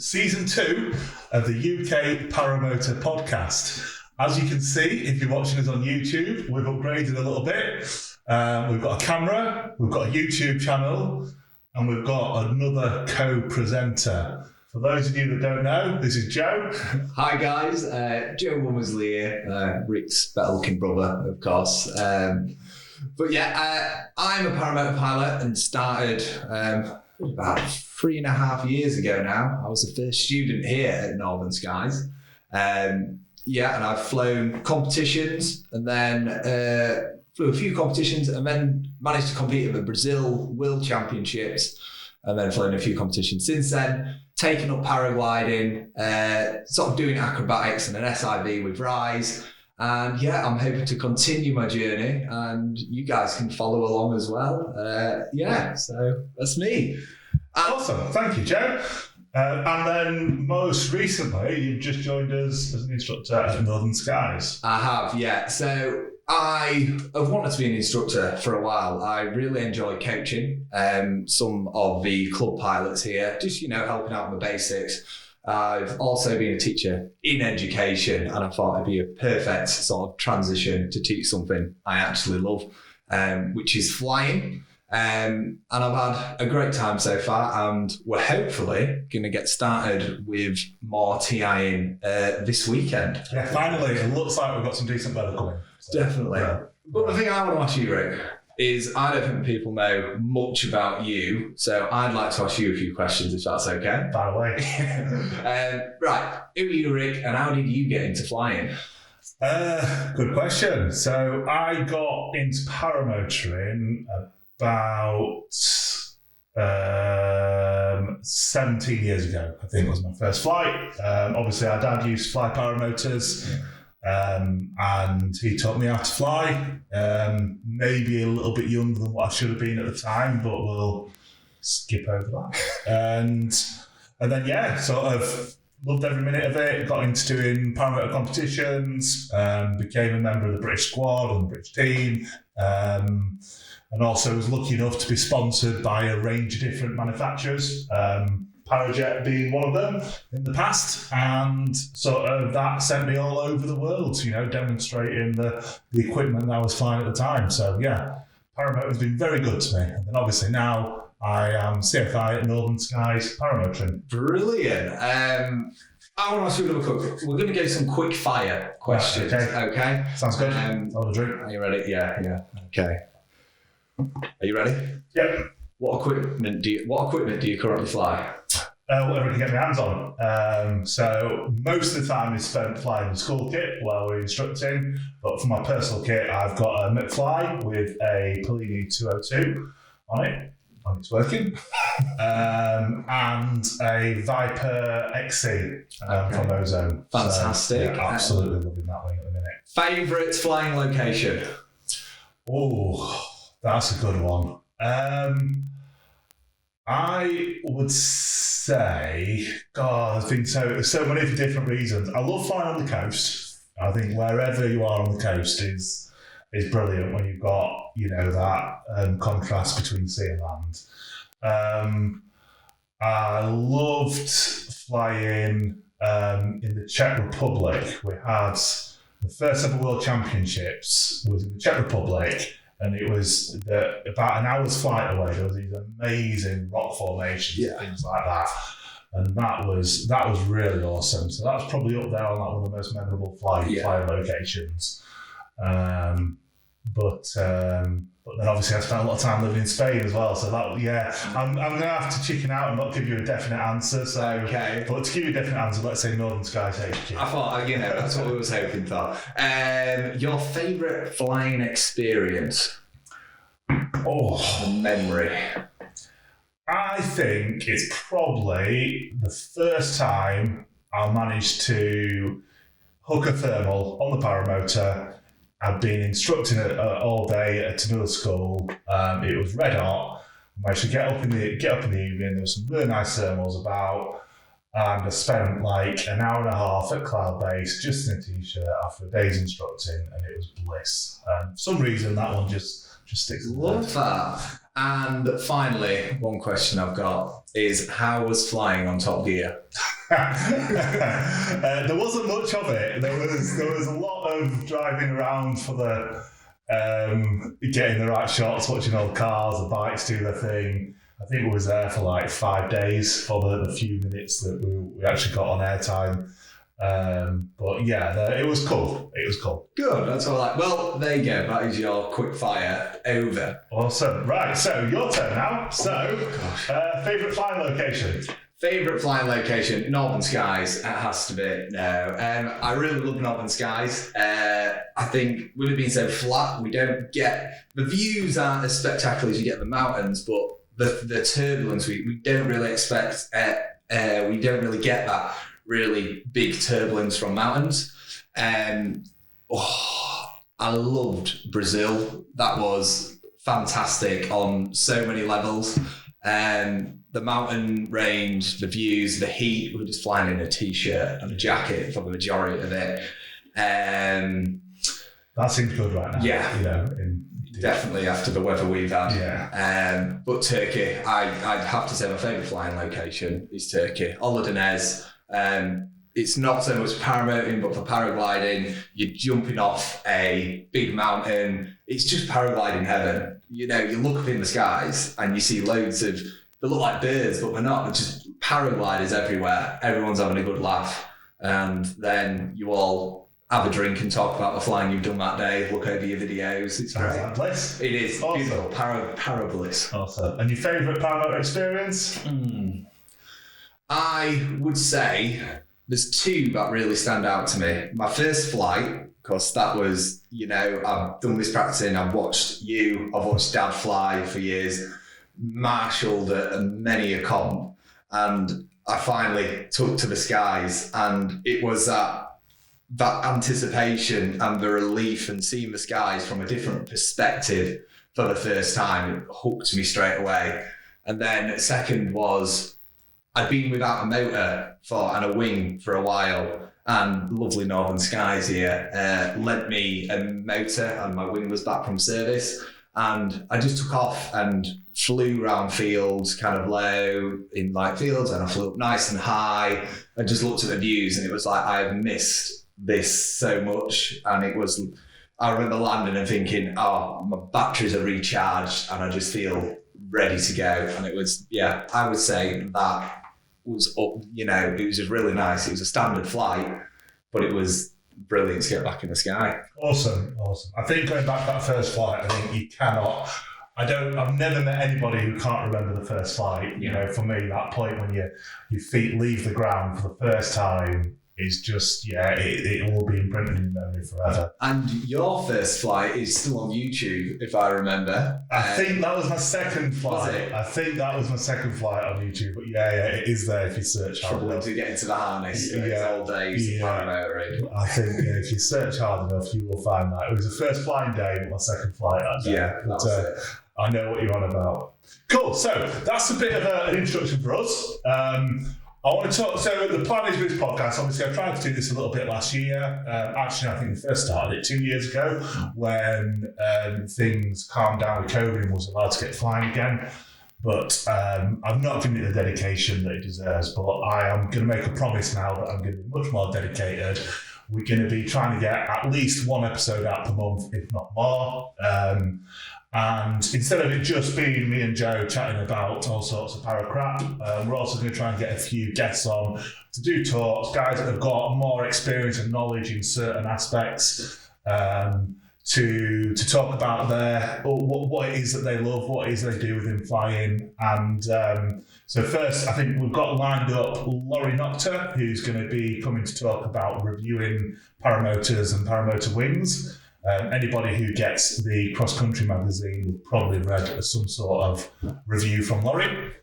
Season 2 of the UK Paramotor Podcast. As you can see, if you're watching us on YouTube, we've upgraded a little bit. We've got a camera, we've got a YouTube channel, and we've got another co-presenter. For those of you that don't know, this is Joe. Hi guys, Joe Womersley here, Rick's better-looking brother, of course. But yeah, I'm a paramotor pilot and started about 3.5 years ago now. I was the first student here at Northern Skies. And I've flown competitions and then flew a few competitions and then managed to compete at the Brazil World Championships and then flown a few competitions since then. Taken up paragliding, sort of doing acrobatics and an SIV with Rise. And I'm hoping to continue my journey and you guys can follow along as well. So that's me. Awesome. Thank you, Joe. And then most recently, you've just joined us as an instructor at Northern Skies. I have, yeah. So I have wanted to be an instructor for a while. I really enjoy coaching some of the club pilots here, just, helping out with the basics. I've also been a teacher in education and I thought it'd be a perfect sort of transition to teach something I actually love, which is flying. And I've had a great time so far and we're hopefully going to get started with more TIing this weekend. Yeah, finally, it looks like we've got some decent weather coming. So, definitely. Yeah. But the thing I want to ask you, Rick, is I don't think people know much about you, so I'd like to ask you a few questions if that's okay. By the way. Right, who are you, Rick, and how did you get into flying? Good question. So I got into paramotoring about 17 years ago, I think was my first flight. Obviously, our dad used to fly paramotors. And he taught me how to fly, maybe a little bit younger than what I should have been at the time, but we'll skip over that. And then, sort of loved every minute of it, got into doing paramotor competitions, became a member of the British squad and the British team, and also was lucky enough to be sponsored by a range of different manufacturers. Parajet being one of them in the past, and sort of that sent me all over the world, demonstrating the equipment that I was flying at the time. So paramotor has been very good to me. And then obviously now I am CFI at Northern Skies Paramotoring. Brilliant. I want to ask you a little quick. We're going to go some quick fire questions. Okay. Sounds good. I'll have a drink. Are you ready? Yeah. Okay. Are you ready? Yep. What equipment do you currently fly? Whatever I can get my hands on. So most of the time is spent flying the school kit while we're instructing, but for my personal kit, I've got a McFly with a Pellini 202 on it, and it's working, and a Viper XC from Ozone. Fantastic. So, absolutely loving that wing at the minute. Favourite flying location? Oh, that's a good one. I would say, there's been so many for different reasons. I love flying on the coast. I think wherever you are on the coast is brilliant when you've got, that contrast between sea and land. I loved flying in the Czech Republic. We had the first ever World Championships was in the Czech Republic. And it was about an hour's flight away. There was these amazing rock formations and things like that. And that was really awesome. So that's probably up there on one of the most memorable flying locations. But then obviously I spent a lot of time living in Spain as well. So that, I'm going to have to chicken out and not give you a definite answer. So, okay. But to give you a definite answer, let's say Northern Skies HQ. I thought, that's what we was hoping for. Your favourite flying experience? Memory. I think it's probably the first time I managed to hook a thermal on the paramotor. I'd been instructing it all day at Tamil school. It was red hot. I managed to get up in the evening. There was some really nice thermals about, and I spent like an hour and a half at Cloud Base just in a t-shirt after a day's instructing, and it was bliss. For some reason, that one just sticks. Love that. And finally, one question I've got is, how was flying on Top Gear? There wasn't much of it. There was a lot of driving around for the getting the right shots, watching all the cars, the bikes do their thing. I think we was there for like 5 days for the few minutes that we actually got on airtime. But yeah, it was cool. It was cool. Good, that's all right. Well, there you go. That is your quick fire over. Awesome. Right, so your turn now. So, favourite flying location? Favourite flying location? Northern Skies. It has to be. No. I really love Northern Skies. I think with it being so flat, we don't get... The views aren't as spectacular as you get in the mountains, but the turbulence, we don't really expect... we don't really get that really big turbulence from mountains. I loved Brazil. That was fantastic on so many levels. The mountain range, the views, the heat. We were just flying in a t-shirt and a jacket for the majority of it. That seems good right now. Yeah, you know, definitely after the weather we've had. Yeah. But Turkey, I'd have to say my favourite flying location is Turkey. Ola Deniz. It's not so much paramotoring, but for paragliding, you're jumping off a big mountain. It's just paragliding heaven. You know, you look up in the skies and you see loads of, they look like birds, but they're not. They're just paragliders everywhere. Everyone's having a good laugh. And then you all have a drink and talk about the flying you've done that day, look over your videos. It's great. Like bliss. It is awesome. Beautiful. Para bliss. Awesome. And your favourite paramotor experience? I would say there's two that really stand out to me. My first flight, because that was, you know, I've done this practicing, I've watched you, I've watched Dad fly for years, marshalled at many a comp, and I finally took to the skies, and it was that anticipation and the relief and seeing the skies from a different perspective for the first time. It hooked me straight away. And then second was, I'd been without a motor and a wing for a while, and lovely Northern Skies here lent me a motor and my wing was back from service, and I just took off and flew around fields, kind of low in light fields, and I flew up nice and high and just looked at the views, and it was like I had missed this so much. And it was, I remember landing and thinking, oh, my batteries are recharged and I just feel ready to go. And it was, yeah, I would say that was up, you know, it was just really nice. It was a standard flight, but it was brilliant to get back in the sky. Awesome. I think going back to that first flight, I think you cannot, I've never met anybody who can't remember the first flight. You know, for me, that point when your feet leave the ground for the first time is just, it will be imprinted in memory forever. And your first flight is still on YouTube, if I remember. I think that was my second flight. Was it? I think that was my second flight on YouTube. But it is there if you search hard enough. To get into the harness in those old days of paramotoring. I think if you search hard enough, you will find that. It was the first flying day, but my second flight that day. Yeah, that's it. I know what you're on about. Cool. So that's a bit of an introduction for us. I want to talk, so the plan is with this podcast, obviously I tried to do this a little bit last year. Actually, I think we first started it 2 years ago when things calmed down with COVID and was allowed to get flying again. But I've not given it the dedication that it deserves, but I am going to make a promise now that I'm going to be much more dedicated. We're going to be trying to get at least one episode out per month, if not more. And instead of it just being me and Joe chatting about all sorts of para crap, we're also going to try and get a few guests on to do talks, guys that have got more experience and knowledge in certain aspects, to talk about what it is that they love, what it is they do within flying. And so first, I think we've got lined up Laurie Nocta, who's going to be coming to talk about reviewing paramotors and paramotor wings. Anybody who gets the Cross Country magazine will probably read some sort of review from Laurie.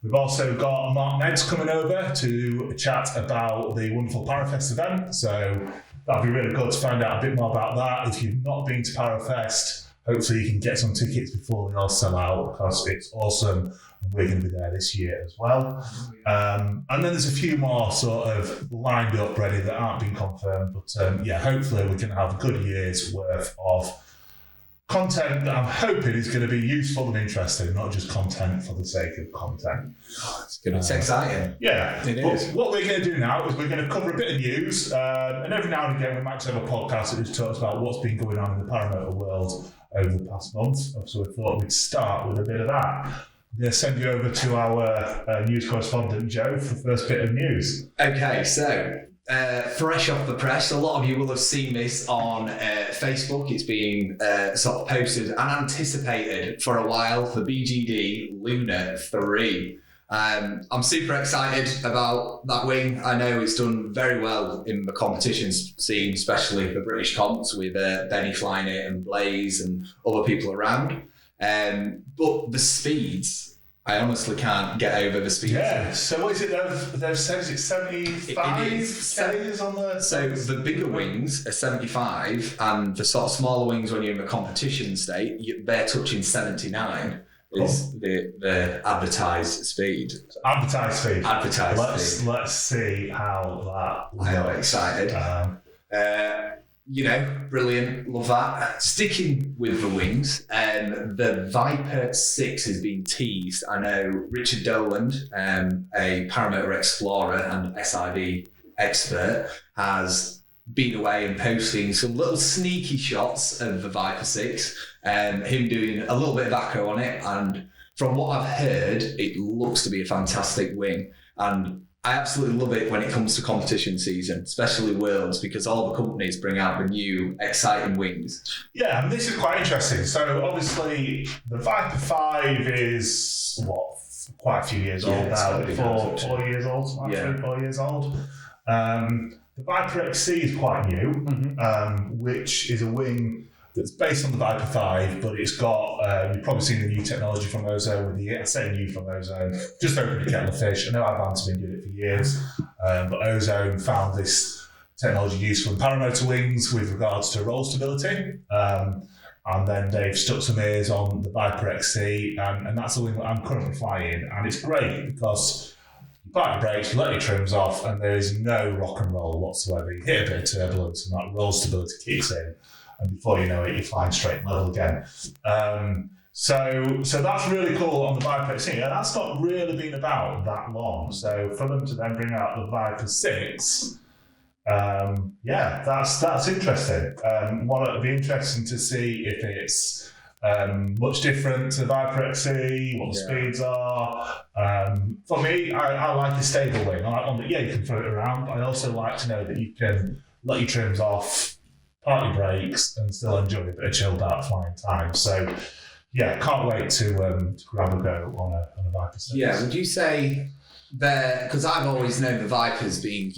We've also got Mark Neds coming over to chat about the wonderful Parafest event. So that'll be really good to find out a bit more about that. If you've not been to Parafest, hopefully you can get some tickets before they all sell out, because it's awesome. And we're going to be there this year as well. And then there's a few more sort of lined up ready that aren't been confirmed. But hopefully we can have a good year's worth of content that I'm hoping is going to be useful and interesting, not just content for the sake of content. It's exciting. Yeah. It but is. What we're going to do now is we're going to cover a bit of news, and every now and again we might have a podcast that just talks about what's been going on in the paramotor world over the past month. So we thought we'd start with a bit of that. I'm going to send you over to our news correspondent, Joe, for the first bit of news. Okay, so fresh off the press, a lot of you will have seen this on Facebook. It's been sort of posted and anticipated for a while for BGD Luna 3. I'm super excited about that wing. I know it's done very well in the competition scene, especially for British comps with Benny flying it and Blaze and other people around. But the speeds, I honestly can't get over the speeds. Yeah, so what is it they've said? Is it 75 It is. Ks on the... So the bigger wings are 75 and the sort of smaller wings when you're in the competition state, they're touching 79. Is the advertised speed. Advertised speed. Speed. Let's see how that I am excited. Brilliant. Love that. Sticking with the wings, the Viper 6 has been teased. I know Richard Doland, a paramotor explorer and SIV expert, has been away and posting some little sneaky shots of the Viper 6, him doing a little bit of acro on it, and from what I've heard, it looks to be a fantastic wing, and I absolutely love it when it comes to competition season, especially Worlds, because all the companies bring out the new exciting wings. Yeah, and this is quite interesting. So obviously the Viper 5 is quite a few years old now, 4 years old, 4 years old. The Viper XC is quite new, which is a wing that's based on the Viper 5, but it's got, you've probably seen the new technology from Ozone with the, I say new from Ozone, just opened a kettle of fish. I know Advance have been doing it for years, but Ozone found this technology useful in paramotor wings with regards to roll stability. And then they've stuck some ears on the Viper XC, and that's the wing that I'm currently flying. And it's great because you apply the brakes, you let your trims off, and there is no rock and roll whatsoever. You hit a bit of turbulence, and that roll stability kicks in. And before you know it, you're flying straight and level again. So that's really cool on the Viper XC, and that's not really been about that long. So for them to then bring out the Viper 6, that's interesting. It'll be interesting to see if it's much different to the Viper XC, what the speeds are. For me, I like a stable wing. I like one that, you can throw it around. I also like to know that you can let your trims off, park your brakes, and still enjoy a bit of chilled out flying time. So, can't wait to grab a go on a Viper 6. Yeah, would you say because I've always known the Vipers being,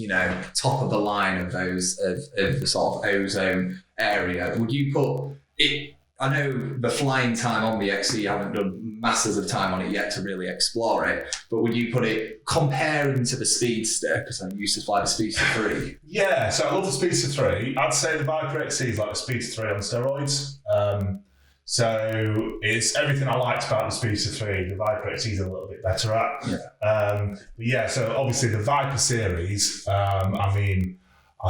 top of the line of those of the sort of Ozone area. Would you put it? I know the flying time on the XC, you haven't done masses of time on it yet to really explore it, but would you put it comparing to the Speedster, because I used to fly the Speedster 3? Yeah, so I love the Speedster 3. I'd say the Viper XC is like the Speedster 3 on steroids. So it's everything I liked about the Speedster 3, the Viper XC is a little bit better at. So obviously the Viper series, I've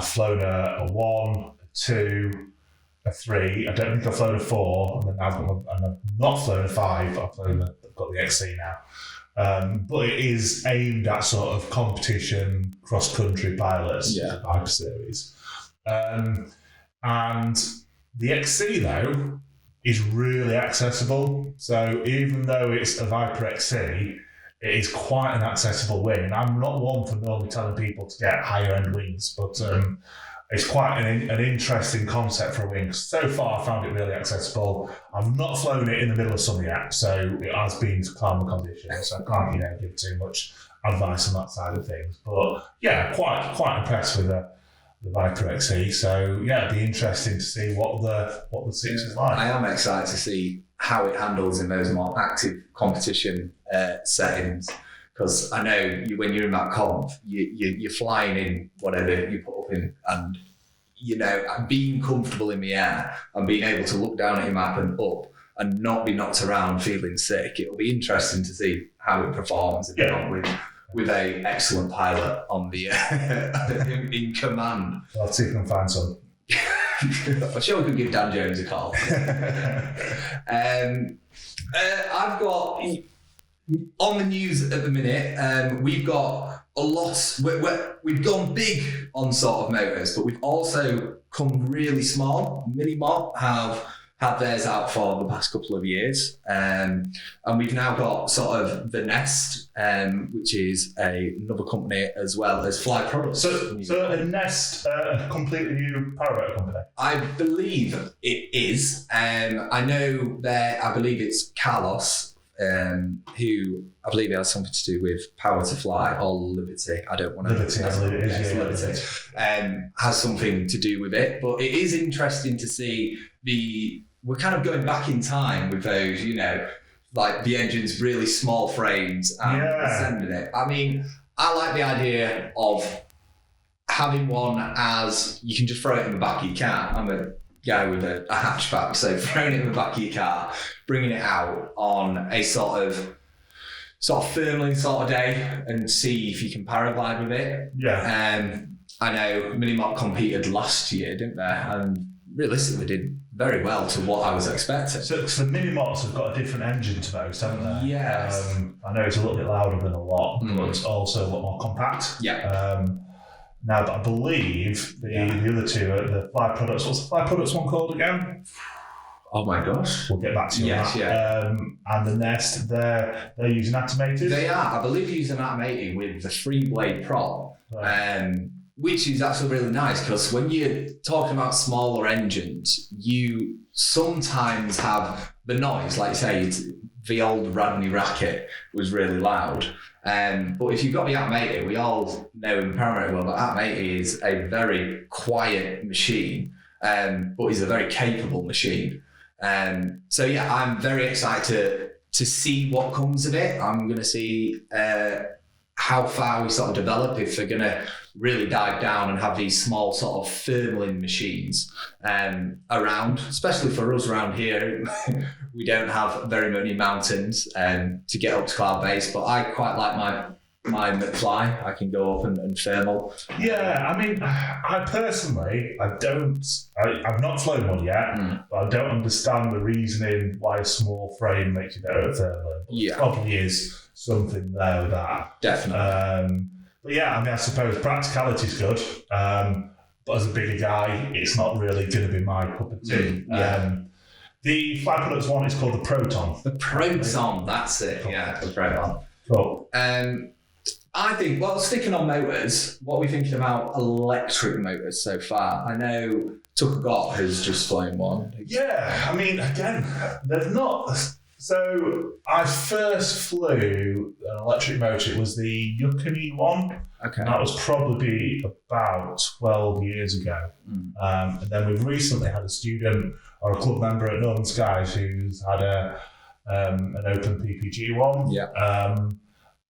flown a 1, a 2, a 3. I don't think I've flown a 4, and then I've not flown a 5. I've got the XC now. But it is aimed at sort of competition, cross-country pilots, the Viper series. And the XC, though, is really accessible. So even though it's a Viper XC, it is quite an accessible wing. And I'm not one for normally telling people to get higher-end wings, but it's quite an interesting concept for a wing. So far, I found it really accessible. I've not flown it in the middle of summer yet, so it has been to calmer conditions. So I can't, give too much advice on that side of things. But quite impressed with the Viper XC. So it'd be interesting to see what the 6 is like. I am excited to see how it handles in those more active competition settings. Because I know when you're in that comp, you're flying in whatever you put up in, and being comfortable in the air and being able to look down at your map and up and not be knocked around feeling sick. It'll be interesting to see how it performs with a excellent pilot on the in command. I'll see if I can find some. I'm sure we could give Dan Jones a call. I've got, on the news at the minute, we've got a lot, we've gone big on sort of motors, but we've also come really small. Minimot have had theirs out for the past couple of years. And we've now got sort of The Nest, which is another company as well as Fly Products. So a Nest, a completely new paramotor company? I believe it is. I know I believe it's Carlos, who I believe it has something to do with Power to Fly or Liberty. I don't want to... Liberty, I believe it is. Liberty. Has something to do with it. But it is interesting to see we're kind of going back in time with those, like the engine's really small frames and sending it. I mean, I like the idea of having one as you can just throw it in the back of your car. I'm a guy with a hatchback, so throwing it in the back of your car, bringing it out on a sort of firmling sort of day and see if you can paraglide with it. Yeah. I know Minimot competed last year, didn't they? And realistically did very well to what I was expecting. So the Minimots have got a different engine to those, haven't they? Yes. I know it's a little bit louder than a lot, but it's also a lot more compact. Yeah. Now, but I believe the other two are the Fly Products. What's the Fly Products one called again? Oh my gosh. We'll get back to you on that. Yeah. And the Nest, they're using Atomated? They are. I believe they're using Atomated with the 3-blade prop. Right. Which is actually really nice because when you're talking about smaller engines, you sometimes have the noise, like say the old Radney Racket was really loud. But if you've got the Atomated, we all know in the paramotor world that Atomated is a very quiet machine, but is a very capable machine. So yeah, I'm very excited to see what comes of it. I'm going to see how far we sort of develop, if they're going to really dive down and have these small sort of firmling machines around, especially for us around here. We don't have very many mountains to get up to cloud base, but I quite like my McFly. I can go up and thermal. Yeah, I mean, I personally, I've not flown one yet, but I don't understand the reasoning why a small frame makes you better at thermaling. Yeah. Probably is something there with that. Definitely. But yeah, I mean, I suppose practicality is good, but as a bigger guy, it's not really going to be my cup of tea. The Fly Products one is called the Proton. The Proton, that's it. Cool. Yeah, the Proton. Cool. I think, well, sticking on motors, what are we thinking about electric motors so far? I know Tucker Gott has just flown one. Yeah, I mean, again, they're not... So I first flew an electric motor. It was the Yukon one. Okay. And that was probably about 12 years ago. And then we've recently had a student or a club member at Northern Skies who's had an open PPG one. Yeah.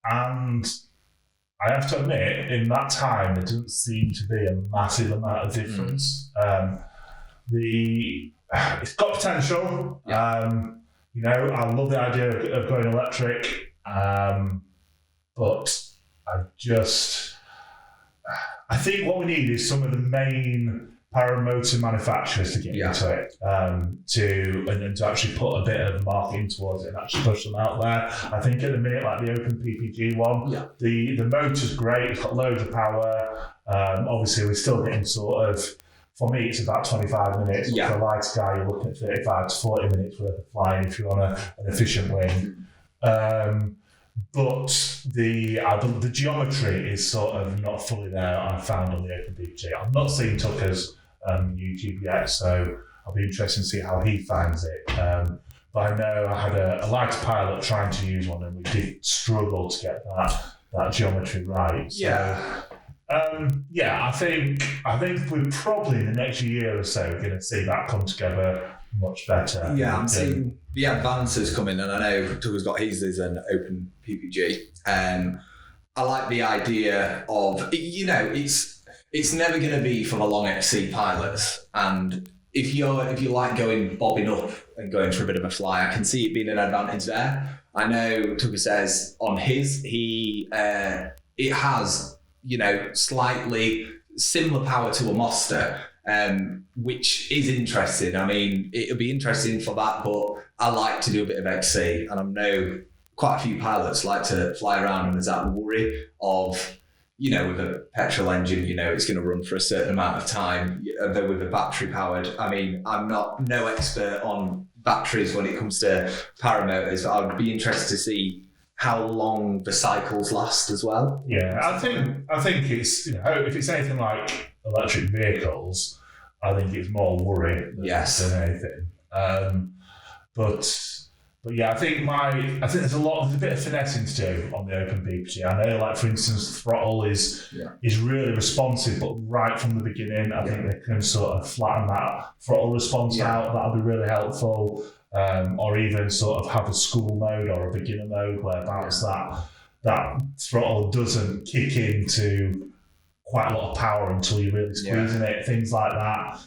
And I have to admit, in that time, there doesn't seem to be a massive amount of difference. It's got potential. Yeah. I love the idea of going electric, but I think what we need is some of the main paramotor manufacturers to get into it, to actually put a bit of marketing towards it and actually push them out there. I think at the minute, like the Open PPG one, the motor's great, it's got loads of power. Obviously, we're still getting sort of, for me, it's about 25 minutes. Yeah. For a light guy, you're looking at 35 to 40 minutes worth of flying if you're on an efficient wing. But the geometry is sort of not fully there, I found on the Open PPG. I've not seen Tucker's YouTube yet, so I'll be interested to see how he finds it. But I know I had a lighter pilot trying to use one, and we did struggle to get that geometry right. So, I think we're probably in the next year or so going to see that come together much better. Yeah, I'm seeing the advances coming, and I know Tucker's got his as an Open PPG. I like the idea of, it's never going to be for the long XC pilots, and if you like bobbing up and going for a bit of a fly, I can see it being an advantage there. I know Tucker says on his, it has, slightly similar power to a Monster, which is interesting. I mean, it'll be interesting for that, but I like to do a bit of XC, and I know quite a few pilots like to fly around, and there's that worry of, with a petrol engine, it's going to run for a certain amount of time. Though with a battery powered, I mean, I'm no expert on batteries when it comes to paramotors, but I would be interested to see how long the cycles last as well. Yeah, I think it's, if it's anything like electric vehicles, I think it's more worry than anything. But yeah, I think there's a bit of finessing to do on the open PPG. I know, like, for instance, throttle is really responsive, but right from the beginning, I think they can sort of flatten that throttle response out. That'll be really helpful. Or even sort of have a school mode or a beginner mode whereabouts that throttle doesn't kick into quite a lot of power until you're really squeezing it. Things like that.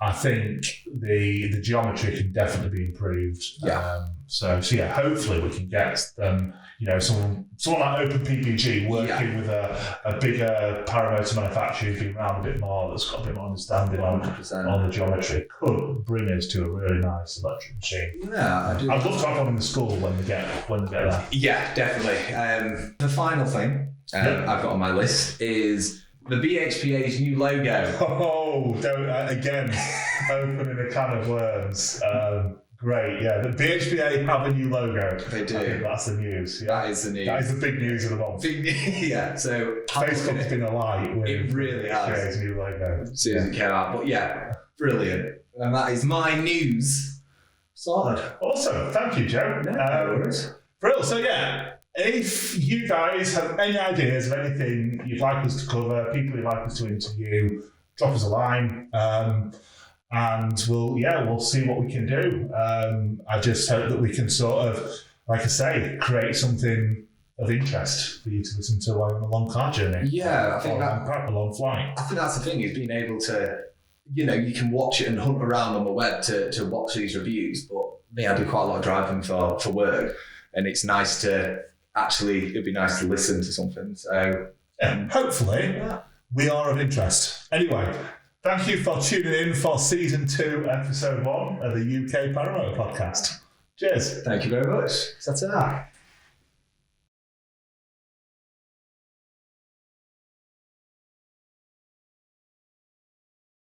I think the geometry can definitely be improved. So hopefully we can get someone like Open PPG working with a bigger paramotor manufacturer who's been around a bit more, that's got a bit more understanding on the geometry, could bring us to a really nice electric machine. Yeah, I do. I'd love to have one in the school when they get there. Yeah, definitely. The final thing I've got on my list is the BHPA's new logo. Oh, don't again opening a can of worms. Great, yeah. The BHPA have a new logo. They do. I think that's the news. Yeah. That is the news. That is the big news of the month. So Facebook's been alight with it really BHPA's new logo. As soon as it came out. But brilliant. And that is my news sorted. Awesome. Thank you, Joe. No worries. Brilliant. So if you guys have any ideas of anything you'd like us to cover, people you'd like us to interview, drop us a line. And we'll see what we can do. I just hope that we can sort of, like I say, create something of interest for you to listen to while on a long car journey. Yeah, I think a long flight. I think that's the thing, is being able to, you can watch it and hunt around on the web to watch these reviews. But me, I do quite a lot of driving for work, and it's nice to it'd be nice to listen to something. So hopefully we are of interest. Anyway. Thank you for tuning in for Season 2, Episode 1 of the UK Paramotor Podcast. Cheers. Thank you very much. Ta-ta.